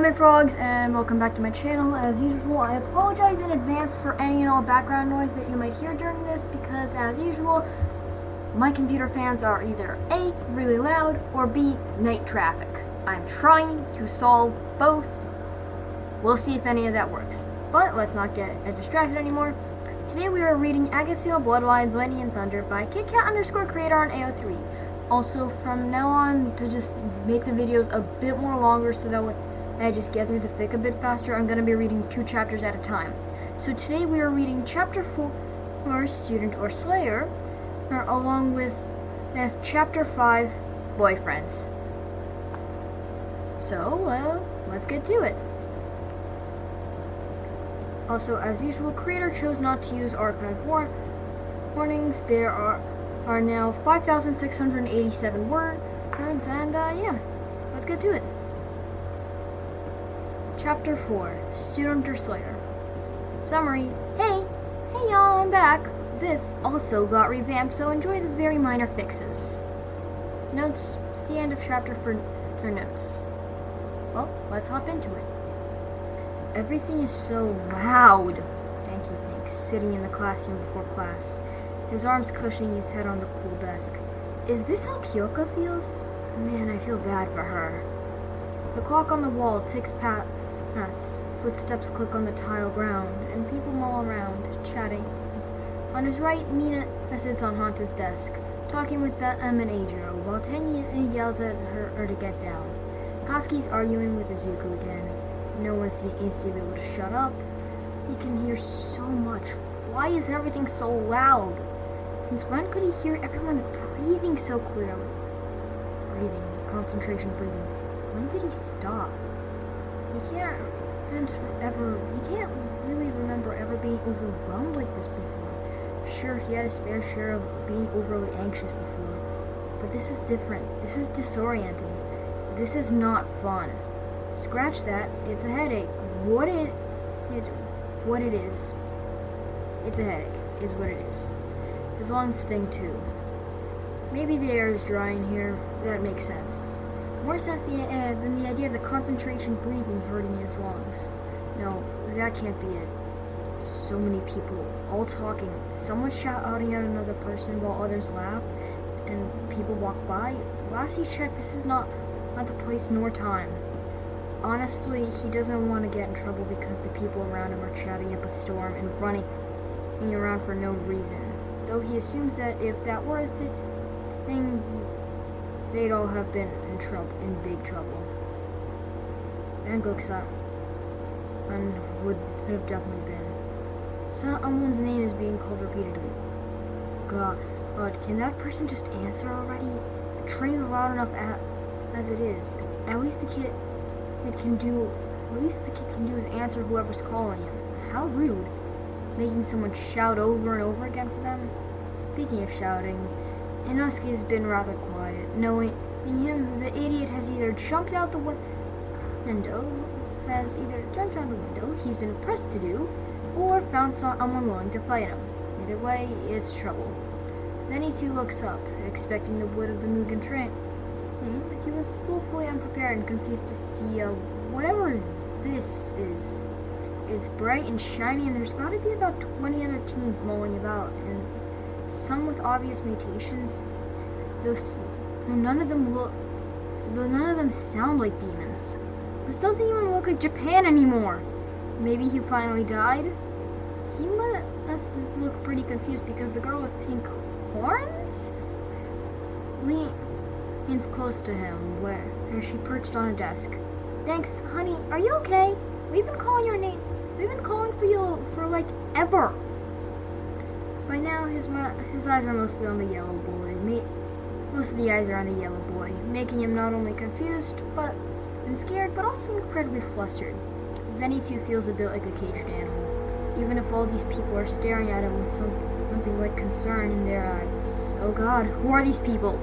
Hey frogs, and welcome back to my channel. As usual, I apologize in advance for any and all background noise that you might hear during this, because as usual, my computer fans are either A, really loud, or B, night traffic. I'm trying to solve both. We'll see if any of that works. But let's not get distracted anymore. Today we are reading Agatsuma, Bloodlines, Lightning and Thunder by KitKat_creator on AO3. Also, from now on, to just make the videos a bit more longer so that I just get through the thick a bit faster, I'm going to be reading 2 chapters at a time. So today we are reading Chapter 4, Student or Slayer, along with Chapter 5, Boyfriends. So, let's get to it. Also, as usual, creator chose not to use archive warnings. There are now 5,687 words, and yeah, let's get to it. Chapter 4, Student or Slayer. Summary. Hey y'all, I'm back. This also got revamped, so enjoy the very minor fixes. Notes, see end of chapter for notes. Well, let's hop into it. Everything is so loud, Denki thinks, sitting in the classroom before class, his arms cushioning his head on the cool desk. Is this how Kyoka feels? Man, I feel bad for her. The clock on the wall ticks past. Footsteps click on the tile ground, and people mull around, chatting. On his right, Mina sits on Hanta's desk, talking with the MHA, while Tenyi yells at her to get down. Kafki's arguing with Izuku again. No one seems to be able to shut up. He can hear so much. Why is everything so loud? Since when could he hear everyone's breathing so clearly? Concentration breathing. When did he stop? He can't really remember ever being overwhelmed like this before. Sure, he had his fair share of being overly anxious before, but this is different. This is disorienting. This is not fun. Scratch that. It's a headache. What it is. It's a headache, is what it is. His lungs sting too. Maybe the air is dry in here. That makes sense. More sense than the idea of the concentration breathing hurting his lungs. No, that can't be it. So many people, all talking. Someone shouting at another person while others laugh, and people walk by. Last he checked, this is not the place nor time. Honestly, he doesn't want to get in trouble because the people around him are chatting up a storm and running around for no reason. Though he assumes that if that were a thing, they'd all have been in big trouble. And Goksa would have definitely been. Someone's name is being called repeatedly. God, can that person just answer already? The train's loud enough as it is. At least the kid can do is answer whoever's calling him. How rude. Making someone shout over and over again for them. Speaking of shouting, Inosuke has been rather quiet. Knowing him, the idiot has either jumped out the window, he's been pressed to do, or found someone willing to fight him. Either way, it's trouble. Zenitsu looks up, expecting the wood of the Mugen train. He was woefully unprepared and confused to see whatever this is. It's bright and shiny, and there's got to be about 20 other teens mulling about, and some with obvious mutations. Though none of them sound like demons. This doesn't even look like Japan anymore. Maybe he finally died? He must look pretty confused because the girl with pink horns leans close to him, where she perched on a desk. Thanks, honey. Are you okay? We've been calling your name. We've been calling for you for like ever. By now, his eyes are mostly on the yellow boy. Most of the eyes are on the yellow boy, making him not only confused and scared, but also incredibly flustered. Zenitsu feels a bit like a caged animal, even if all these people are staring at him with something like concern in their eyes. Oh God, who are these people?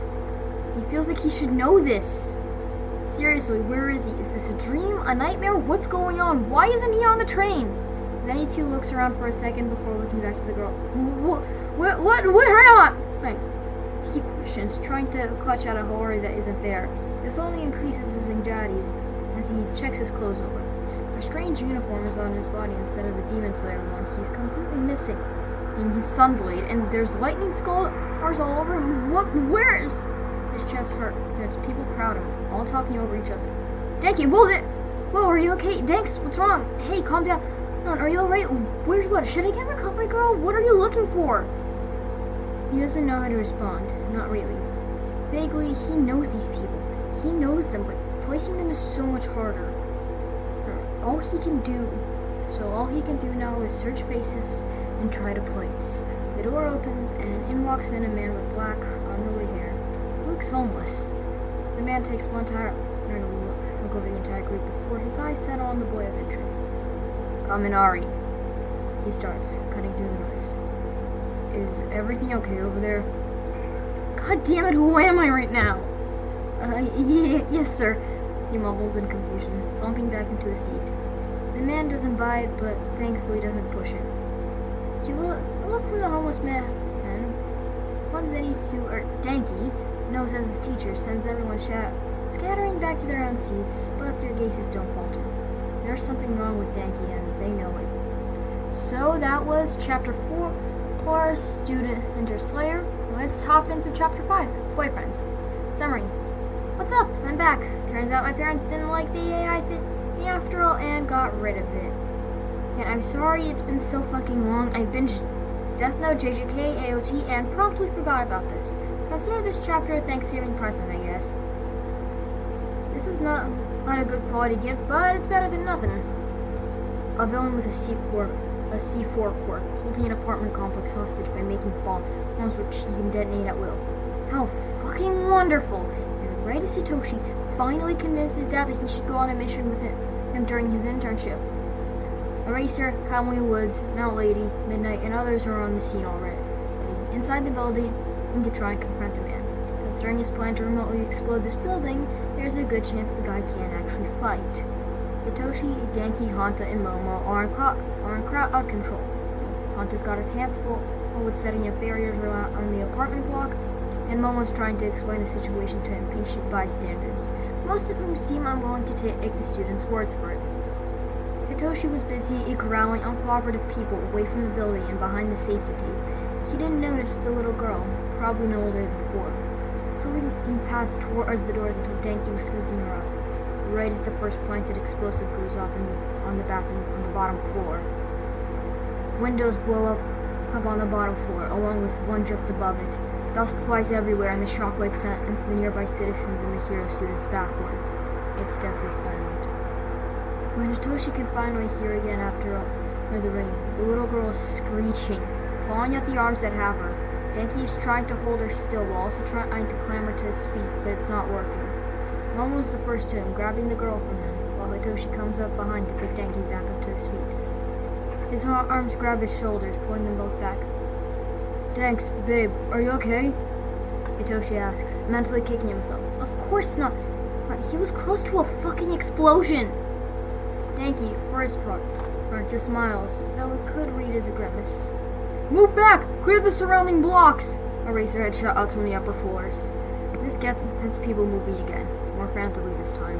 He feels like he should know this. Seriously, where is he? Is this a dream? A nightmare? What's going on? Why isn't he on the train? Zenitsu looks around for a second before looking back to the girl. What? Hang on! Right. He questions, trying to clutch out a horror that isn't there. This only increases his anxieties, and he checks his clothes over. A strange uniform is on his body instead of the Demon Slayer one. He's completely missing in his sunblade, and there's lightning scars all over him. Where is... His chest hurts. People crowd him, all talking over each other. Denki, whoa, are you okay? Danks, what's wrong? Hey, calm down. Are you alright? Where's what? Should I get recovery, girl? What are you looking for? He doesn't know how to respond. Not really. Vaguely, he knows these people. He knows them, but placing them is so much harder. All he can do now is search faces and try to place. The door opens, and in walks in a man with black, unruly hair. He looks homeless. The man takes one tire look over the entire group before his eyes set on the boy of interest. Kaminari. He starts, cutting through the noise. Is everything okay over there? God damn it, who am I right now? Yes, sir. He mumbles in confusion, slumping back into a seat. The man doesn't bite, but thankfully doesn't push him. You look from the homeless man. One Denki, knows as his teacher, sends everyone scattering back to their own seats, but their gazes don't falter. There's something wrong with Denki, and they know it. So that was Chapter 4, Student Enter Slayer. Let's hop into Chapter 5, Boyfriends. Summary. What's up? I'm back. Turns out my parents didn't like the AI thing after all and got rid of it. And I'm sorry it's been so fucking long. I binged Death Note, JJK, AOT, and promptly forgot about this. Consider this chapter a Thanksgiving present, I guess. This is not a good quality gift, but it's better than nothing. A villain with a C4 quirk, holding an apartment complex hostage by making bombs which he can detonate at will. How fucking wonderful! And right as Hitoshi finally convinced his dad that he should go on a mission with him during his internship. Eraser, Kamui Woods, Mount Lady, Midnight, and others are on the scene already. Inside the building, you can try and confront the man. Considering his plan to remotely explode this building, there's a good chance the guy can't actually fight. Hitoshi, Denki, Hanta, and Momo are in crowd control. Hanta's got his hands full with setting up barriers on the apartment block, and Momo's trying to explain the situation to impatient bystanders, most of whom seem unwilling to take the students' words for it. Hitoshi was busy corralling uncooperative people away from the building and behind the safety tape. He didn't notice the little girl, probably no older than 4. So he passed towards the doors until Denki was scooping her up, right as the first planted explosive goes off on the bottom floor. Windows blow up on the bottom floor, along with one just above it. Dust flies everywhere, and the shockwave sends the nearby citizens and the hero students backwards. It's deathly silent. When Hitoshi can finally hear again after the rain, the little girl is screeching, clawing at the arms that have her. Denki is trying to hold her still while also trying to clamber to his feet, but it's not working. Momo's the first to him, grabbing the girl from him, while Hitoshi comes up behind to pick Denki back up to his feet. His arms grab his shoulders, pulling them both back. Thanks, babe. Are you okay? Hitoshi asks, mentally kicking himself. Of course not. He was close to a fucking explosion. Denki, for his part, just smiles, though it could read as a grimace. Move back! Clear the surrounding blocks! Eraserhead shouts from the upper floors. This gets people moving again, more frantically this time.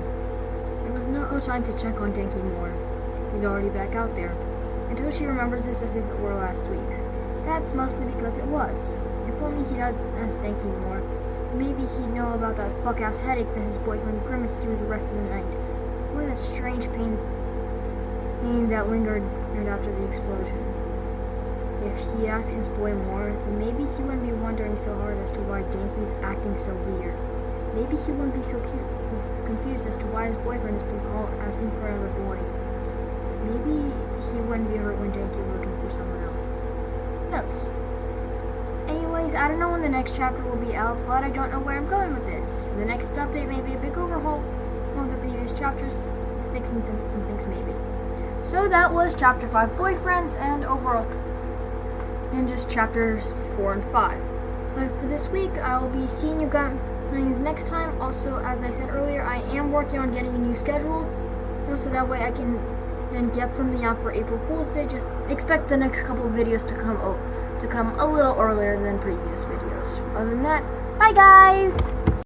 There was no time to check on Denki more. He's already back out there. Hitoshi remembers this as if it were last week. That's mostly because it was. If only he'd asked Denki more, maybe he'd know about that fuck-ass headache that his boyfriend grimaced through the rest of the night. Or that strange pain that lingered after the explosion. If he asked his boy more, then maybe he wouldn't be wondering so hard as to why Denki's acting so weird. Maybe he wouldn't be so confused as to why his boyfriend has been asking for another boy. Maybe he wouldn't be hurt when Denki was looking for someone else. Notes. Anyways, I don't know when the next chapter will be out, but I don't know where I'm going with this. The next update may be a big overhaul of the previous chapters, fixing some things maybe. So that was Chapter 5, Boyfriends, and overall, and just Chapters 4 and 5. But for this week, I will be seeing you guys next time. Also, as I said earlier, I am working on getting a new schedule, so that way I can get something out for April Fool's Day. Just expect the next couple of videos to come a little earlier than previous videos. Other than that, bye guys!